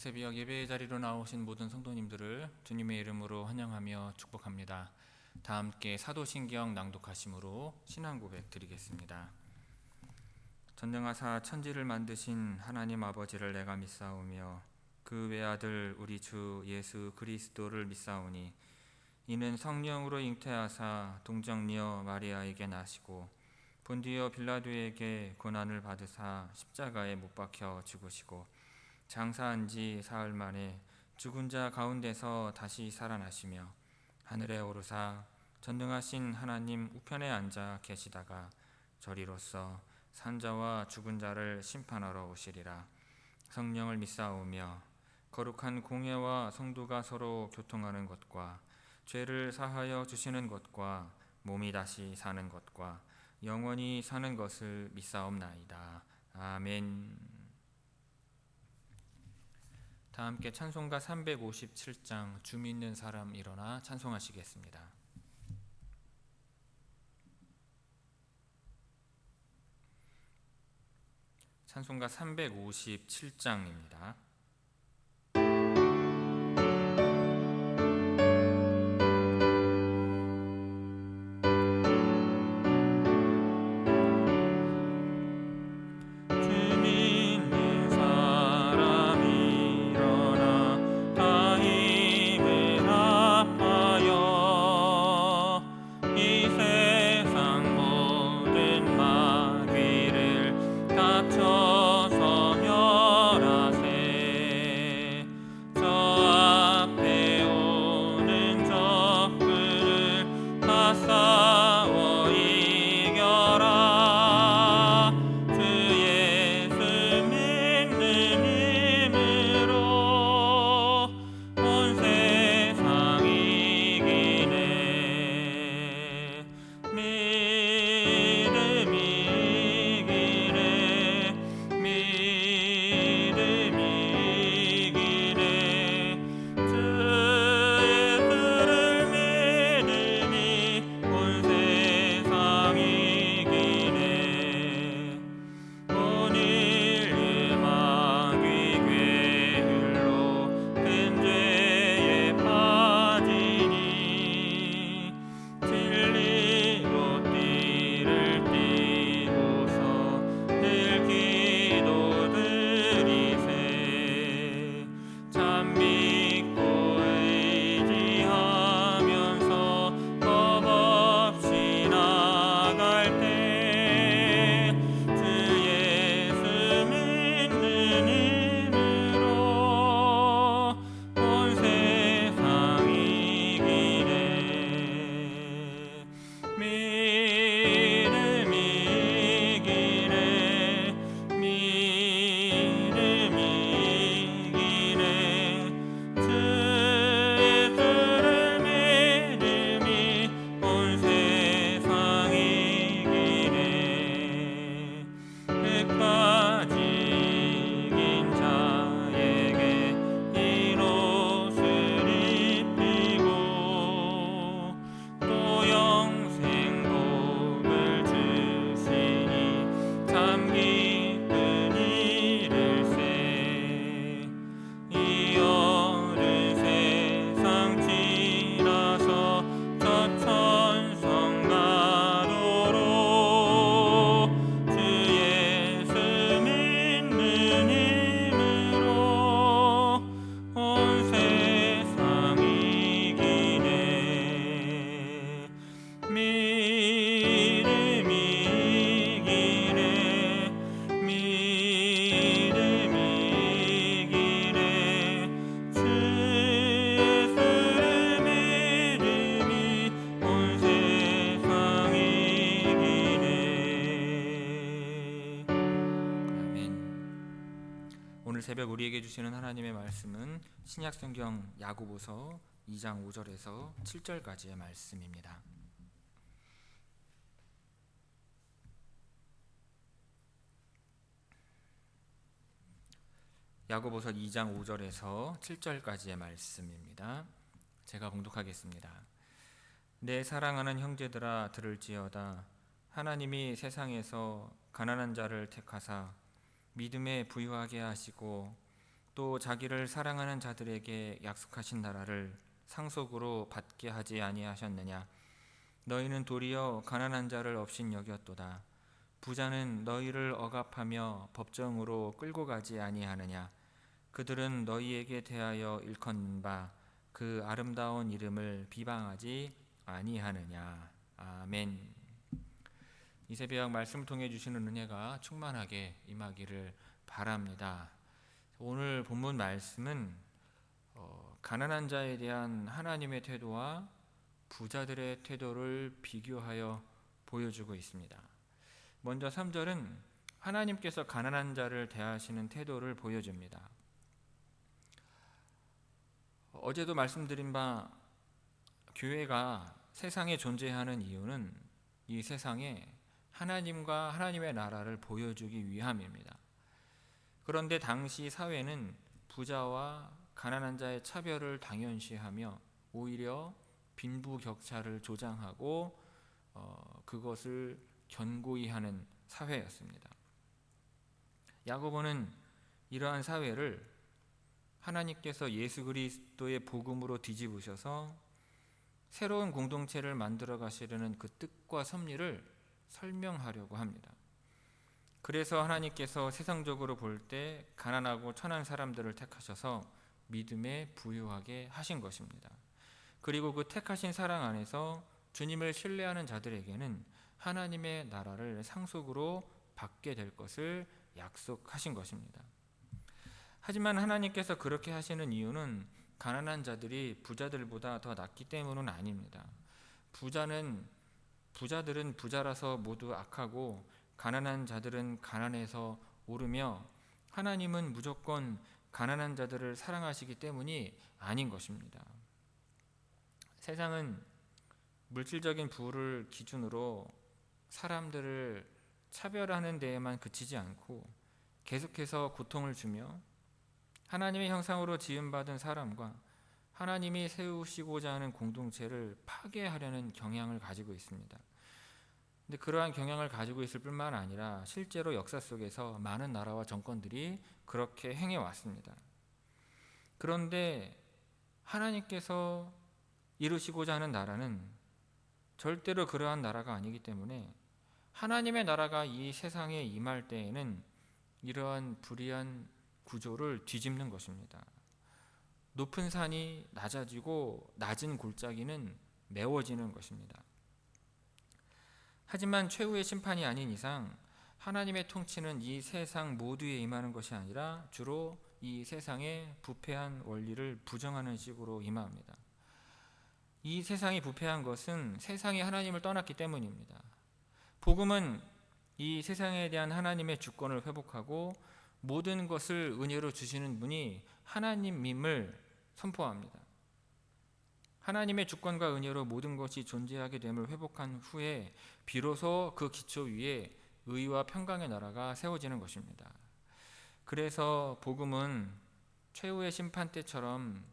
새벽 예배의 자리로 나오신 모든 성도님들을 주님의 이름으로 환영하며 축복합니다. 다 함께 사도신경 낭독하심으로 신앙 고백 드리겠습니다. 전능하사 천지를 만드신 하나님 아버지를 내가 믿사오며 그 외아들 우리 주 예수 그리스도를 믿사오니 이는 성령으로 잉태하사 동정녀 마리아에게 나시고 본디오 빌라도에게 고난을 받으사 십자가에 못 박혀 죽으시고 장사한 지 사흘 만에 죽은 자 가운데서 다시 살아나시며 하늘에 오르사 전능하신 하나님 우편에 앉아 계시다가 저리로서 산자와 죽은 자를 심판하러 오시리라. 성령을 믿사오며 거룩한 공예와 성도가 서로 교통하는 것과 죄를 사하여 주시는 것과 몸이 다시 사는 것과 영원히 사는 것을 믿사옵나이다. 아멘. 다 함께 찬송가 357장 주 믿는 사람 일어나 찬송하시겠습니다. 찬송가 357장입니다. 오늘 새벽 우리에게 주시는 하나님의 말씀은 신약성경 야고보서 2장 5절에서 7절까지의 말씀입니다. 야고보서 2장 5절에서 7절까지의 말씀입니다. 제가 봉독하겠습니다. 내 사랑하는 형제들아 들을지어다. 하나님이 세상에서 가난한 자를 택하사 믿음에 부유하게 하시고 또 자기를 사랑하는 자들에게 약속하신 나라를 상속으로 받게 하지 아니하셨느냐. 너희는 도리어 가난한 자를 업신 여겼도다. 부자는 너희를 억압하며 법정으로 끌고 가지 아니하느냐. 그들은 너희에게 대하여 일컫는 바 그 아름다운 이름을 비방하지 아니하느냐. 아멘. 이 새벽 말씀을 통해 주시는 은혜가 충만하게 임하기를 바랍니다. 오늘 본문 말씀은 가난한 자에 대한 하나님의 태도와 부자들의 태도를 비교하여 보여주고 있습니다. 먼저 3절은 하나님께서 가난한 자를 대하시는 태도를 보여줍니다. 어제도 말씀드린 바 교회가 세상에 존재하는 이유는 이 세상에 하나님과 하나님의 나라를 보여주기 위함입니다. 그런데 당시 사회는 부자와 가난한 자의 차별을 당연시하며 오히려 빈부격차를 조장하고 그것을 견고히 하는 사회였습니다. 야고보는 이러한 사회를 하나님께서 예수 그리스도의 복음으로 뒤집으셔서 새로운 공동체를 만들어 가시려는 그 뜻과 섭리를 설명하려고 합니다. 그래서 하나님께서 세상적으로 볼 때 가난하고 천한 사람들을 택하셔서 믿음에 부유하게 하신 것입니다. 그리고 그 택하신 사랑 안에서 주님을 신뢰하는 자들에게는 하나님의 나라를 상속으로 받게 될 것을 약속하신 것입니다. 하지만 하나님께서 그렇게 하시는 이유는 가난한 자들이 부자들보다 더 낫기 때문은 아닙니다. 부자들은 부자라서 모두 악하고 가난한 자들은 가난해서 오르며 하나님은 무조건 가난한 자들을 사랑하시기 때문이 아닌 것입니다. 세상은 물질적인 부를 기준으로 사람들을 차별하는 데에만 그치지 않고 계속해서 고통을 주며 하나님의 형상으로 지음받은 사람과 하나님이 세우시고자 하는 공동체를 파괴하려는 경향을 가지고 있습니다. 근데 그러한 경향을 가지고 있을 뿐만 아니라 실제로 역사 속에서 많은 나라와 정권들이 그렇게 행해왔습니다. 그런데 하나님께서 이루시고자 하는 나라는 절대로 그러한 나라가 아니기 때문에 하나님의 나라가 이 세상에 임할 때에는 이러한 불의한 구조를 뒤집는 것입니다. 높은 산이 낮아지고 낮은 골짜기는 메워지는 것입니다. 하지만 최후의 심판이 아닌 이상 하나님의 통치는 이 세상 모두에 임하는 것이 아니라 주로 이 세상의 부패한 원리를 부정하는 식으로 임합니다. 이 세상이 부패한 것은 세상이 하나님을 떠났기 때문입니다. 복음은 이 세상에 대한 하나님의 주권을 회복하고 모든 것을 은혜로 주시는 분이 하나님임을 선포합니다. 하나님의 주권과 은혜로 모든 것이 존재하게 됨을 회복한 후에 비로소 그 기초 위에 의와 평강의 나라가 세워지는 것입니다. 그래서 복음은 최후의 심판 때처럼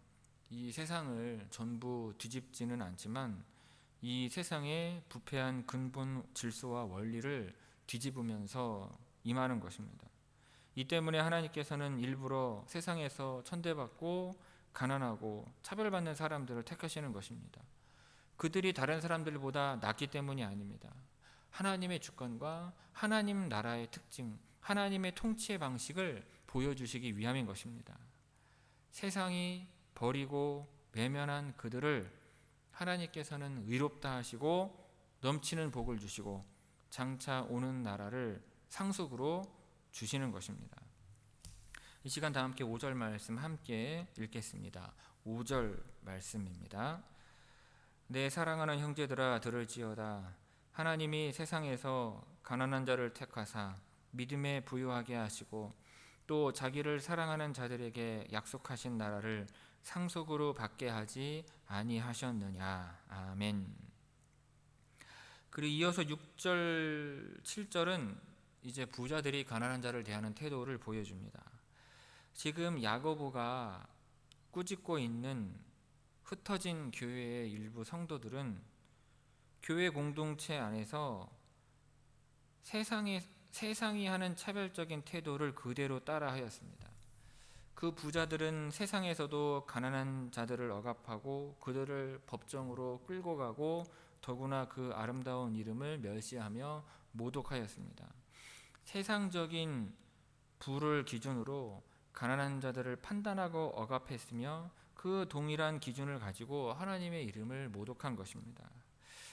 이 세상을 전부 뒤집지는 않지만 이 세상의 부패한 근본 질서와 원리를 뒤집으면서 임하는 것입니다. 이 때문에 하나님께서는 일부러 세상에서 천대받고 가난하고 차별받는 사람들을 택하시는 것입니다. 그들이 다른 사람들보다 낫기 때문이 아닙니다. 하나님의 주권과 하나님 나라의 특징, 하나님의 통치의 방식을 보여주시기 위함인 것입니다. 세상이 버리고 외면한 그들을 하나님께서는 의롭다 하시고 넘치는 복을 주시고 장차 오는 나라를 상속으로 주시는 것입니다. 이 시간 다 함께 5절 말씀 함께 읽겠습니다. 5절 말씀입니다. 내 사랑하는 형제들아 들을지어다. 하나님이 세상에서 가난한 자를 택하사 믿음에 부유하게 하시고 또 자기를 사랑하는 자들에게 약속하신 나라를 상속으로 받게 하지 아니하셨느냐. 아멘. 그리고 이어서 6절, 7절은 이제 부자들이 가난한 자를 대하는 태도를 보여줍니다. 지금 야고보가 꾸짖고 있는 흩어진 교회의 일부 성도들은 교회 공동체 안에서 세상이 하는 차별적인 태도를 그대로 따라하였습니다. 그 부자들은 세상에서도 가난한 자들을 억압하고 그들을 법정으로 끌고 가고 더구나 그 아름다운 이름을 멸시하며 모독하였습니다. 세상적인 부를 기준으로 가난한 자들을 판단하고 억압했으며 그 동일한 기준을 가지고 하나님의 이름을 모독한 것입니다.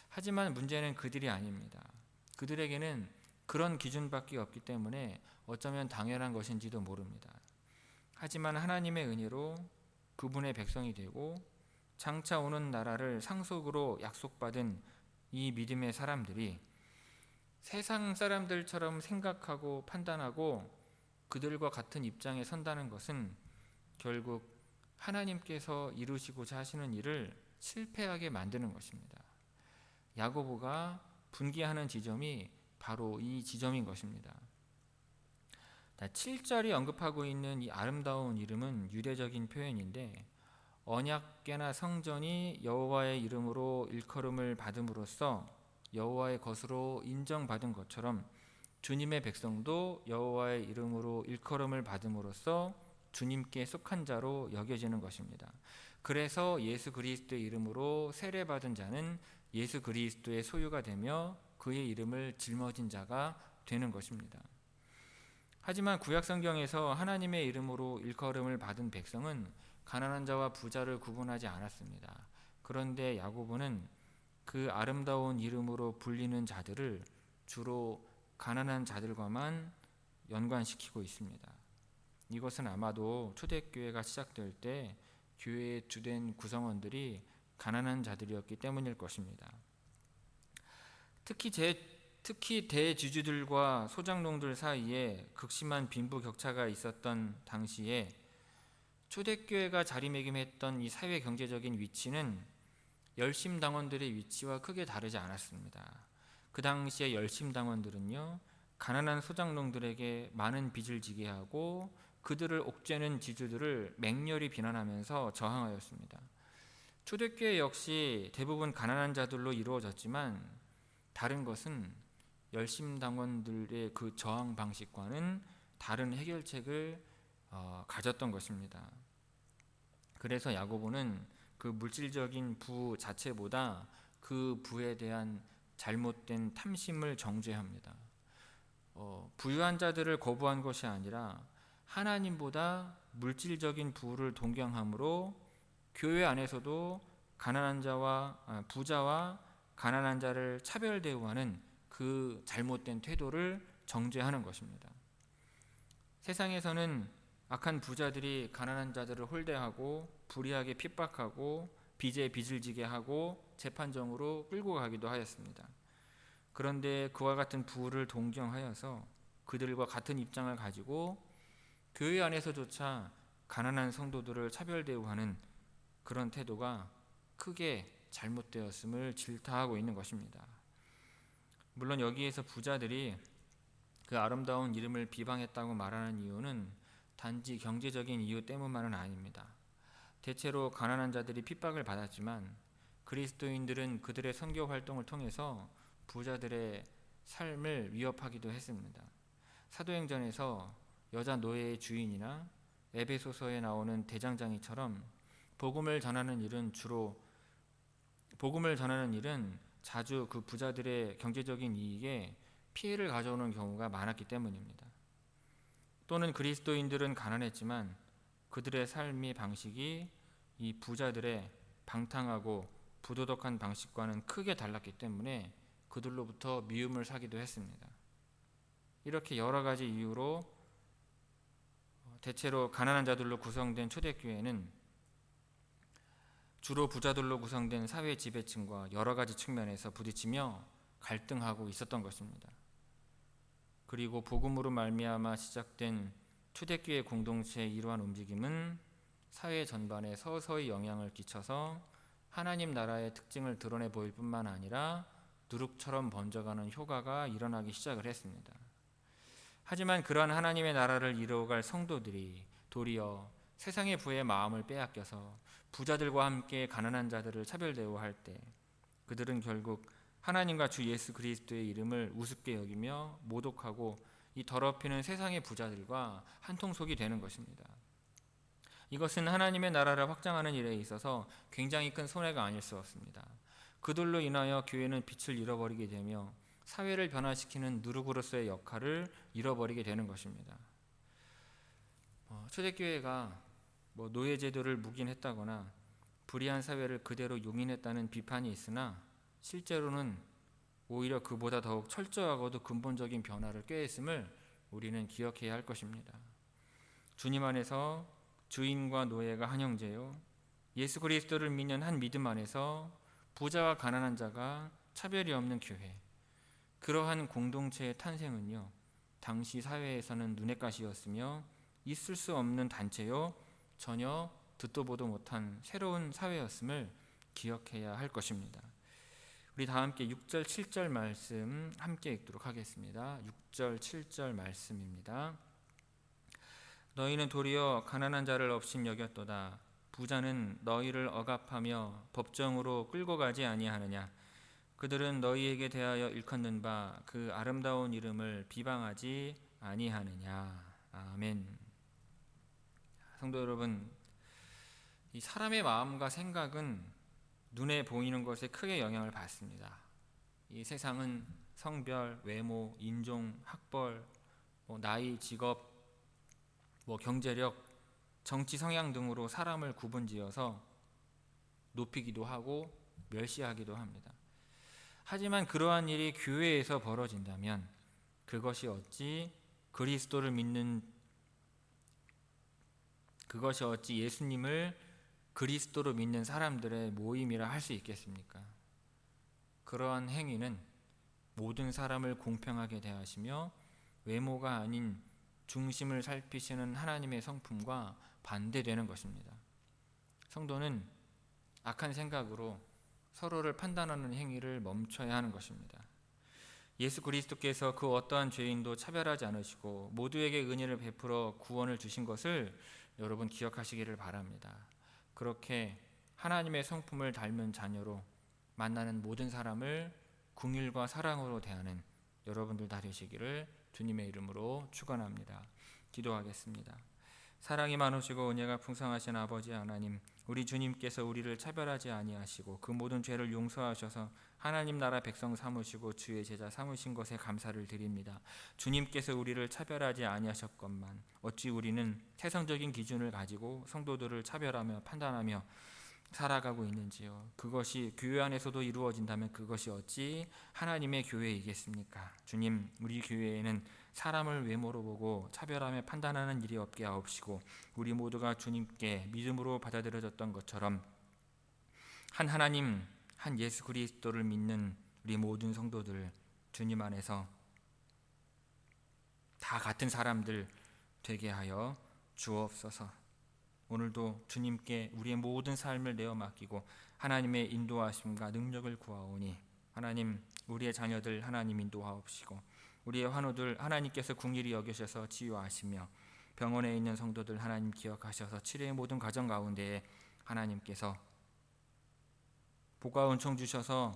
하지만 문제는 그들이 아닙니다. 그들에게는 그런 기준밖에 없기 때문에 어쩌면 당연한 것인지도 모릅니다. 하지만 하나님의 은혜로 그분의 백성이 되고 장차 오는 나라를 상속으로 약속받은 이 믿음의 사람들이 세상 사람들처럼 생각하고 판단하고 그들과 같은 입장에 선다는 것은 결국 하나님께서 이루시고자 하시는 일을 실패하게 만드는 것입니다. 야고보가 분개하는 지점이 바로 이 지점인 것입니다. 7절이 언급하고 있는 이 아름다운 이름은 유대적인 표현인데 언약궤나 성전이 여호와의 이름으로 일컬음을 받음으로써 여호와의 것으로 인정받은 것처럼 주님의 백성도 여호와의 이름으로 일컬음을 받음으로써 주님께 속한 자로 여겨지는 것입니다. 그래서 예수 그리스도의 이름으로 세례받은 자는 예수 그리스도의 소유가 되며 그의 이름을 짊어진 자가 되는 것입니다. 하지만 구약 성경에서 하나님의 이름으로 일컬음을 받은 백성은 가난한 자와 부자를 구분하지 않았습니다. 그런데 야고보는 그 아름다운 이름으로 불리는 자들을 주로 가난한 자들과만 연관시키고 있습니다. 이것은 아마도 초대교회가 시작될 때 교회의 주된 구성원들이 가난한 자들이었기 때문일 것입니다. 특히 대주주들과 소장농들 사이에 극심한 빈부격차가 있었던 당시에 초대교회가 자리매김했던 이 사회 경제적인 위치는 열심당원들의 위치와 크게 다르지 않았습니다. 그 당시에 열심당원들은요, 가난한 소장농들에게 많은 빚을 지게 하고 그들을 옥죄는 지주들을 맹렬히 비난하면서 저항하였습니다. 초대교회 역시 대부분 가난한 자들로 이루어졌지만 다른 것은 열심당원들의 그 저항 방식과는 다른 해결책을 가졌던 것입니다. 그래서 야고보는 그 물질적인 부 자체보다 그 부에 대한 잘못된 탐심을 정죄합니다. 부유한 자들을 거부한 것이 아니라 하나님보다 물질적인 부를 동경함으로 교회 안에서도 가난한 자와 부자와 가난한 자를 차별 대우하는 그 잘못된 태도를 정죄하는 것입니다. 세상에서는 악한 부자들이 가난한 자들을 홀대하고 불의하게 핍박하고 빚에 빚을 지게 하고 재판정으로 끌고 가기도 하였습니다. 그런데 그와 같은 부를 동경하여서 그들과 같은 입장을 가지고 교회 안에서조차 가난한 성도들을 차별 대우하는 그런 태도가 크게 잘못되었음을 질타하고 있는 것입니다. 물론 여기에서 부자들이 그 아름다운 이름을 비방했다고 말하는 이유는 단지 경제적인 이유 때문만은 아닙니다. 대체로 가난한 자들이 핍박을 받았지만 그리스도인들은 그들의 선교 활동을 통해서 부자들의 삶을 위협하기도 했습니다. 사도행전에서 여자 노예의 주인이나 에베소서에 나오는 대장장이처럼 복음을 전하는 일은 자주 그 부자들의 경제적인 이익에 피해를 가져오는 경우가 많았기 때문입니다. 또는 그리스도인들은 가난했지만 그들의 삶의 방식이 이 부자들의 방탕하고 부도덕한 방식과는 크게 달랐기 때문에 그들로부터 미움을 사기도 했습니다. 이렇게 여러 가지 이유로 대체로 가난한 자들로 구성된 초대교회는 주로 부자들로 구성된 사회 지배층과 여러 가지 측면에서 부딪히며 갈등하고 있었던 것입니다. 그리고 복음으로 말미암아 시작된 초대교회 공동체의 이러한 움직임은 사회 전반에 서서히 영향을 끼쳐서 하나님 나라의 특징을 드러내 보일 뿐만 아니라 누룩처럼 번져가는 효과가 일어나기 시작을 했습니다. 하지만 그러한 하나님의 나라를 이루어갈 성도들이 도리어 세상의 부의 마음을 빼앗겨서 부자들과 함께 가난한 자들을 차별 대우할 때 그들은 결국 하나님과 주 예수 그리스도의 이름을 우습게 여기며 모독하고 이 더럽히는 세상의 부자들과 한통속이 되는 것입니다. 이것은 하나님의 나라를 확장하는 일에 있어서 굉장히 큰 손해가 아닐 수 없습니다. 그들로 인하여 교회는 빛을 잃어버리게 되며 사회를 변화시키는 누르그로서의 역할을 잃어버리게 되는 것입니다. 초대교회가 노예제도를 묵인했다거나 불의한 사회를 그대로 용인했다는 비판이 있으나 실제로는 오히려 그보다 더욱 철저하고도 근본적인 변화를 꾀했음을 우리는 기억해야 할 것입니다. 주님 안에서 주인과 노예가 한 형제요, 예수 그리스도를 믿는 한 믿음 안에서 부자와 가난한 자가 차별이 없는 교회, 그러한 공동체의 탄생은요, 당시 사회에서는 눈엣 가시였으며 있을 수 없는 단체요, 전혀 듣도 보도 못한 새로운 사회였음을 기억해야 할 것입니다. 우리 다 함께 6절 7절 말씀 함께 읽도록 하겠습니다. 6절 7절 말씀입니다. 너희는 도리어 가난한 자를 업신 여겼도다. 부자는 너희를 억압하며 법정으로 끌고 가지 아니하느냐. 그들은 너희에게 대하여 일컫는 바 그 아름다운 이름을 비방하지 아니하느냐. 아멘. 성도 여러분, 이 사람의 마음과 생각은 눈에 보이는 것에 크게 영향을 받습니다. 이 세상은 성별, 외모, 인종, 학벌, 나이, 직업, 경제력, 정치 성향 등으로 사람을 구분지어서 높이기도 하고 멸시하기도 합니다. 하지만 그러한 일이 교회에서 벌어진다면 그것이 어찌 예수님을 그리스도로 믿는 사람들의 모임이라 할 수 있겠습니까? 그러한 행위는 모든 사람을 공평하게 대하시며 외모가 아닌 중심을 살피시는 하나님의 성품과 반대되는 것입니다. 성도는 악한 생각으로 서로를 판단하는 행위를 멈춰야 하는 것입니다. 예수 그리스도께서 그 어떠한 죄인도 차별하지 않으시고 모두에게 은혜를 베풀어 구원을 주신 것을 여러분 기억하시기를 바랍니다. 그렇게 하나님의 성품을 닮은 자녀로 만나는 모든 사람을 긍휼과 사랑으로 대하는 여러분들 다 되시기를 주님의 이름으로 축원합니다. 기도하겠습니다. 사랑이 많으시고 은혜가 풍성하신 아버지 하나님, 우리 주님께서 우리를 차별하지 아니하시고 그 모든 죄를 용서하셔서 하나님 나라 백성 삼으시고 주의 제자 삼으신 것에 감사를 드립니다. 주님께서 우리를 차별하지 아니하셨건만 어찌 우리는 세상적인 기준을 가지고 성도들을 차별하며 판단하며 살아가고 있는지요. 그것이 교회 안에서도 이루어진다면 그것이 어찌 하나님의 교회이겠습니까? 주님, 우리 교회에는 사람을 외모로 보고 차별하며 판단하는 일이 없게 하옵시고 우리 모두가 주님께 믿음으로 받아들여졌던 것처럼 한 하나님, 한 예수 그리스도를 믿는 우리 모든 성도들 주님 안에서 다 같은 사람들 되게 하여 주옵소서. 오늘도 주님께 우리의 모든 삶을 내어 맡기고 하나님의 인도하심과 능력을 구하오니 하나님, 우리의 자녀들 하나님 인도하옵시고 우리의 환우들 하나님께서 긍휼히 여기셔서 치유하시며 병원에 있는 성도들 하나님 기억하셔서 치료의 모든 과정 가운데에 하나님께서 복과 은총 주셔서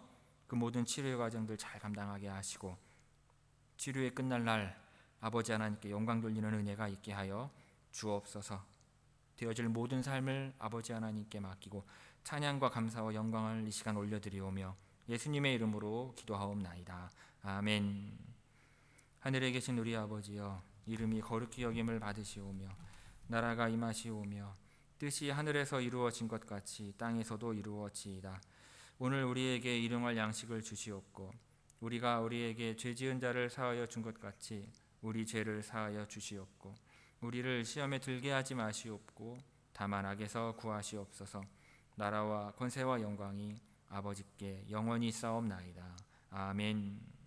그 모든 치료의 과정들 잘 감당하게 하시고 치료의 끝날 날 아버지 하나님께 영광 돌리는 은혜가 있게 하여 주옵소서. 되어질 모든 삶을 아버지 하나님께 맡기고 찬양과 감사와 영광을 이 시간 올려드리오며 예수님의 이름으로 기도하옵나이다. 아멘. 하늘에 계신 우리 아버지여, 이름이 거룩히 여김을 받으시오며 나라가 임하시오며 뜻이 하늘에서 이루어진 것 같이 땅에서도 이루어지이다. 오늘 우리에게 일용할 양식을 주시옵고 우리가 우리에게 죄지은 자를 사하여 준 것 같이 우리 죄를 사하여 주시옵고 우리를 시험에 들게 하지 마시옵고 다만 악에서 구하시옵소서. 나라와 권세와 영광이 아버지께 영원히 싸움나이다. 아멘.